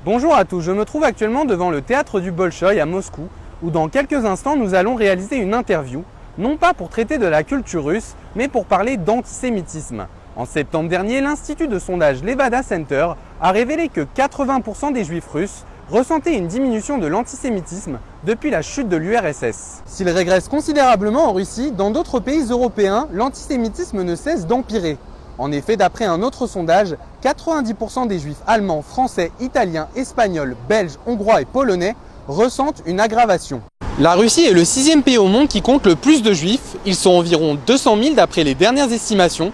Bonjour à tous, je me trouve actuellement devant le théâtre du Bolchoï à Moscou, où dans quelques instants nous allons réaliser une interview, non pas pour traiter de la culture russe, mais pour parler d'antisémitisme. En septembre dernier, l'Institut de sondage Levada Center a révélé que 80% des juifs russes ressentaient une diminution de l'antisémitisme depuis la chute de l'URSS. S'il régresse considérablement en Russie, dans d'autres pays européens, l'antisémitisme ne cesse d'empirer. En effet, d'après un autre sondage, 90% des juifs allemands, français, italiens, espagnols, belges, hongrois et polonais ressentent une aggravation. La Russie est le 6e pays au monde qui compte le plus de juifs. Ils sont environ 200 000 d'après les dernières estimations.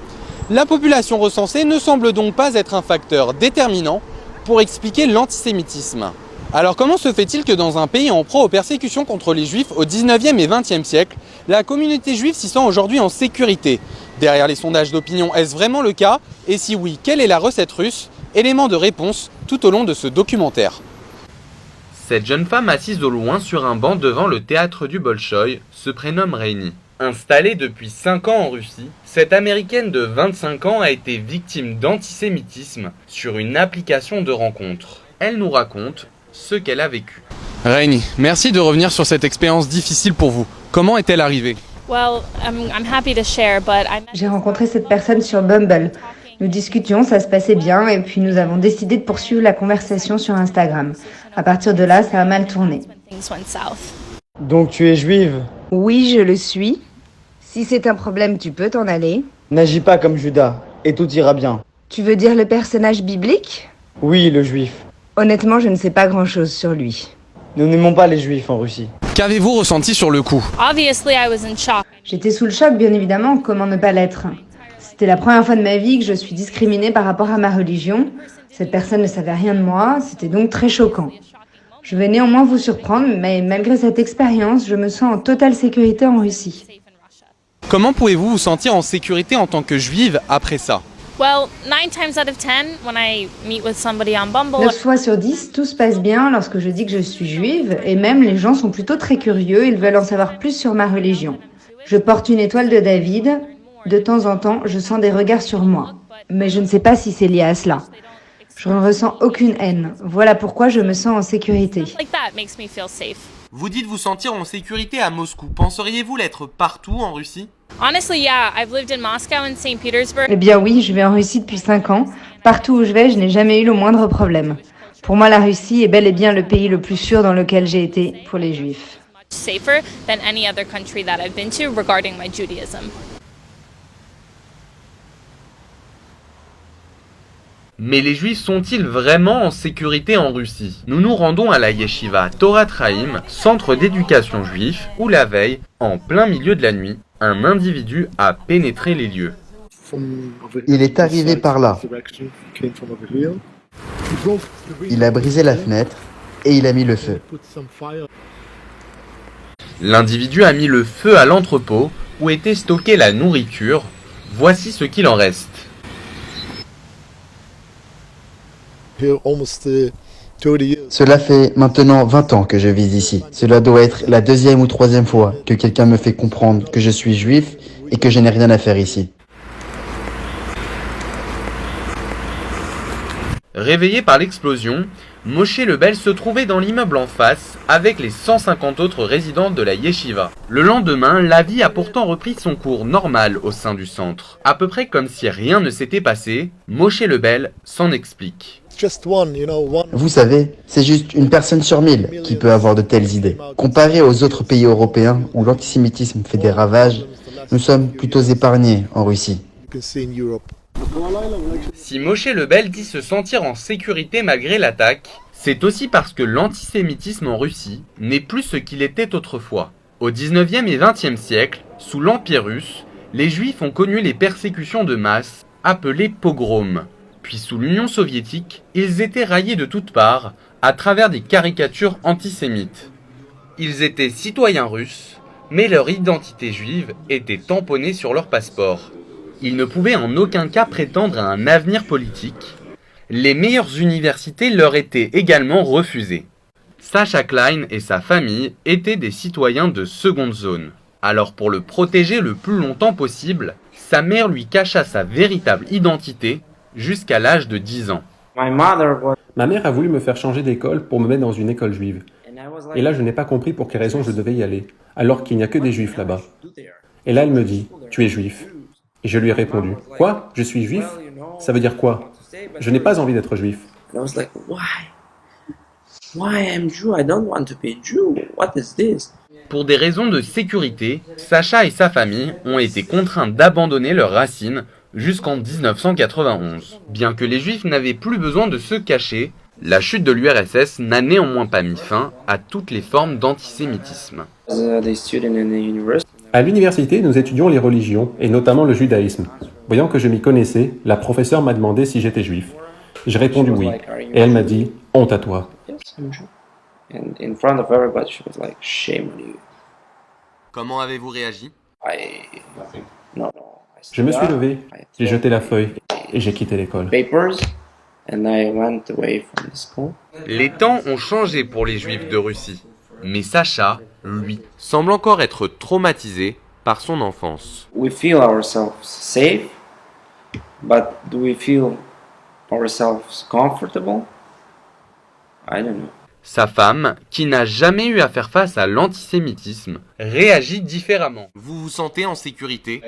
La population recensée ne semble donc pas être un facteur déterminant pour expliquer l'antisémitisme. Alors comment se fait-il que dans un pays en proie aux persécutions contre les juifs au 19e et 20e siècle, la communauté juive s'y sent aujourd'hui en sécurité? Derrière les sondages d'opinion, est-ce vraiment le cas? Et si oui, quelle est la recette russe? Élément de réponse tout au long de ce documentaire. Cette jeune femme assise au loin sur un banc devant le théâtre du Bolchoï se prénomme Reini. Installée depuis 5 ans en Russie, cette américaine de 25 ans a été victime d'antisémitisme sur une application de rencontre. Elle nous raconte ce qu'elle a vécu. Reini, merci de revenir sur cette expérience difficile pour vous. Comment est-elle arrivée? J'ai rencontré cette personne sur Bumble. Nous discutions, ça se passait bien, et puis nous avons décidé de poursuivre la conversation sur Instagram. À partir de là, ça a mal tourné. Donc tu es juive? Oui, je le suis. Si c'est un problème, tu peux t'en aller. N'agis pas comme Judas, et tout ira bien. Tu veux dire le personnage biblique? Oui, le juif. Honnêtement, je ne sais pas grand-chose sur lui. Nous n'aimons pas les juifs en Russie. Qu'avez-vous ressenti sur le coup? J'étais sous le choc, bien évidemment, comment ne pas l'être? C'était la première fois de ma vie que je suis discriminée par rapport à ma religion. Cette personne ne savait rien de moi, c'était donc très choquant. Je vais néanmoins vous surprendre, mais malgré cette expérience, je me sens en totale sécurité en Russie. Comment pouvez-vous vous sentir en sécurité en tant que juive après ça? 9 fois sur 10, tout se passe bien lorsque je dis que je suis juive, et même les gens sont plutôt très curieux, ils veulent en savoir plus sur ma religion. Je porte une étoile de David, de temps en temps, je sens des regards sur moi, mais je ne sais pas si c'est lié à cela. Je ne ressens aucune haine, voilà pourquoi je me sens en sécurité. Vous dites vous sentir en sécurité à Moscou. Penseriez-vous l'être partout en Russie? Eh bien oui, je vais en Russie depuis 5 ans. Partout où je vais, je n'ai jamais eu le moindre problème. Pour moi, la Russie est bel et bien le pays le plus sûr dans lequel j'ai été pour les Juifs. Mais les Juifs sont-ils vraiment en sécurité en Russie? Nous nous rendons à la yeshiva Torat Chaim, centre d'éducation juif, où la veille, en plein milieu de la nuit, un individu a pénétré les lieux. Il est arrivé par là. Il a brisé la fenêtre et il a mis le feu. L'individu a mis le feu à l'entrepôt où était stockée la nourriture. Voici ce qu'il en reste. Cela fait maintenant 20 ans que je vis ici. Cela doit être la 2e ou 3e fois que quelqu'un me fait comprendre que je suis juif et que je n'ai rien à faire ici. Réveillé par l'explosion, Moshe Lebel se trouvait dans l'immeuble en face avec les 150 autres résidents de la yeshiva. Le lendemain, la vie a pourtant repris son cours normal au sein du centre. À peu près comme si rien ne s'était passé, Moshe Lebel s'en explique. Vous savez, c'est juste une personne sur 1000 qui peut avoir de telles idées. Comparé aux autres pays européens où l'antisémitisme fait des ravages, nous sommes plutôt épargnés en Russie. Si Moshe Lebel dit se sentir en sécurité malgré l'attaque, c'est aussi parce que l'antisémitisme en Russie n'est plus ce qu'il était autrefois. Au 19e et 20e siècle, sous l'Empire russe, les Juifs ont connu les persécutions de masse, appelées pogroms. Puis sous l'Union soviétique, ils étaient raillés de toutes parts à travers des caricatures antisémites. Ils étaient citoyens russes, mais leur identité juive était tamponnée sur leur passeport. Ils ne pouvaient en aucun cas prétendre à un avenir politique. Les meilleures universités leur étaient également refusées. Sacha Klein et sa famille étaient des citoyens de seconde zone. Alors pour le protéger le plus longtemps possible, sa mère lui cacha sa véritable identité jusqu'à l'âge de 10 ans. Ma mère a voulu me faire changer d'école pour me mettre dans une école juive. Et là, je n'ai pas compris pour quelle raison je devais y aller, alors qu'il n'y a que des juifs là-bas. Et là, elle me dit, tu es juif. Et je lui ai répondu, quoi? Je suis juif? Ça veut dire quoi? Je n'ai pas envie d'être juif. Pour des raisons de sécurité, Sacha et sa famille ont été contraints d'abandonner leurs racines jusqu'en 1991. Bien que les Juifs n'avaient plus besoin de se cacher, la chute de l'URSS n'a néanmoins pas mis fin à toutes les formes d'antisémitisme. À l'université, nous étudions les religions, et notamment le judaïsme. Voyant que je m'y connaissais, la professeure m'a demandé si j'étais juif. J'ai répondu oui, et elle m'a dit « honte à toi ». Comment avez-vous réagi? Je me suis levé, j'ai jeté la feuille, et j'ai quitté l'école. Les temps ont changé pour les Juifs de Russie, mais Sacha, lui, semble encore être traumatisé par son enfance. We feel ourselves safe, but do we feel ourselves comfortable? I don't know. Sa femme, qui n'a jamais eu à faire face à l'antisémitisme, réagit différemment. Vous vous sentez en sécurité?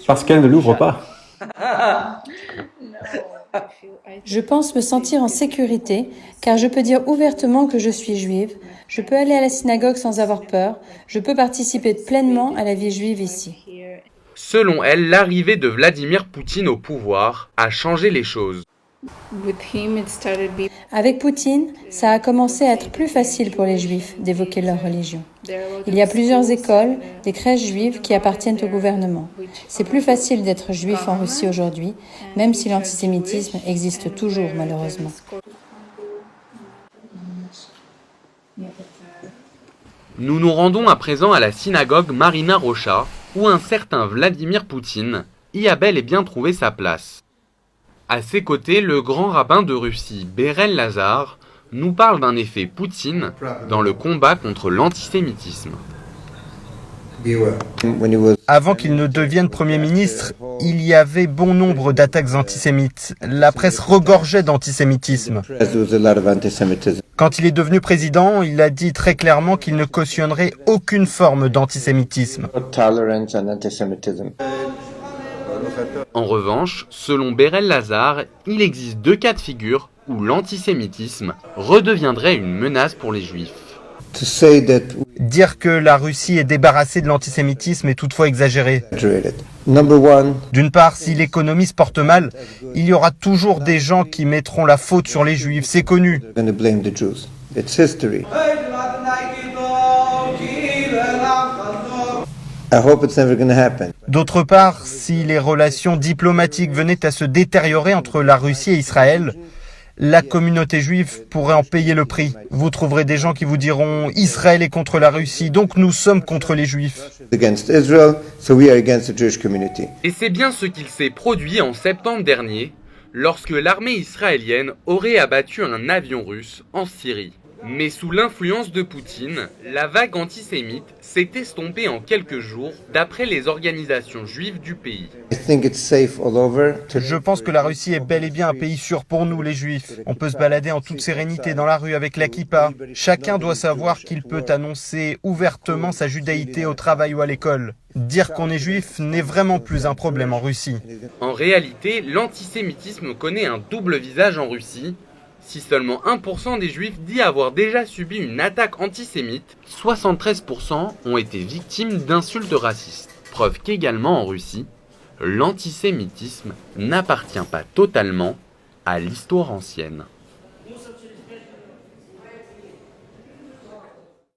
Parce qu'elle ne l'ouvre pas. Je pense me sentir en sécurité, car je peux dire ouvertement que je suis juive, je peux aller à la synagogue sans avoir peur, je peux participer pleinement à la vie juive ici. Selon elle, l'arrivée de Vladimir Poutine au pouvoir a changé les choses. Avec Poutine, ça a commencé à être plus facile pour les Juifs d'évoquer leur religion. Il y a plusieurs écoles, des crèches juives qui appartiennent au gouvernement. C'est plus facile d'être juif en Russie aujourd'hui, même si l'antisémitisme existe toujours malheureusement. Nous nous rendons à présent à la synagogue Marina Rocha, où un certain Vladimir Poutine y a bel et bien trouvé sa place. À ses côtés, le grand rabbin de Russie, Berel Lazar, nous parle d'un effet Poutine dans le combat contre l'antisémitisme. Avant qu'il ne devienne Premier ministre, il y avait bon nombre d'attaques antisémites. La presse regorgeait d'antisémitisme. Quand il est devenu président, il a dit très clairement qu'il ne cautionnerait aucune forme d'antisémitisme. En revanche, selon Berel Lazar, il existe deux cas de figure où l'antisémitisme redeviendrait une menace pour les Juifs. Dire que la Russie est débarrassée de l'antisémitisme est toutefois exagéré. D'une part, si l'économie se porte mal, il y aura toujours des gens qui mettront la faute sur les Juifs, c'est connu. D'autre part, si les relations diplomatiques venaient à se détériorer entre la Russie et Israël, la communauté juive pourrait en payer le prix. Vous trouverez des gens qui vous diront « Israël est contre la Russie, donc nous sommes contre les Juifs ». Et c'est bien ce qu'il s'est produit en septembre dernier, lorsque l'armée israélienne aurait abattu un avion russe en Syrie. Mais sous l'influence de Poutine, la vague antisémite s'est estompée en quelques jours, d'après les organisations juives du pays. Je pense que la Russie est bel et bien un pays sûr pour nous, les Juifs. On peut se balader en toute sérénité dans la rue avec la kippa. Chacun doit savoir qu'il peut annoncer ouvertement sa judaïté au travail ou à l'école. Dire qu'on est juif n'est vraiment plus un problème en Russie. En réalité, l'antisémitisme connaît un double visage en Russie. Si seulement 1% des Juifs dit avoir déjà subi une attaque antisémite, 73% ont été victimes d'insultes racistes. Preuve qu'également en Russie, l'antisémitisme n'appartient pas totalement à l'histoire ancienne.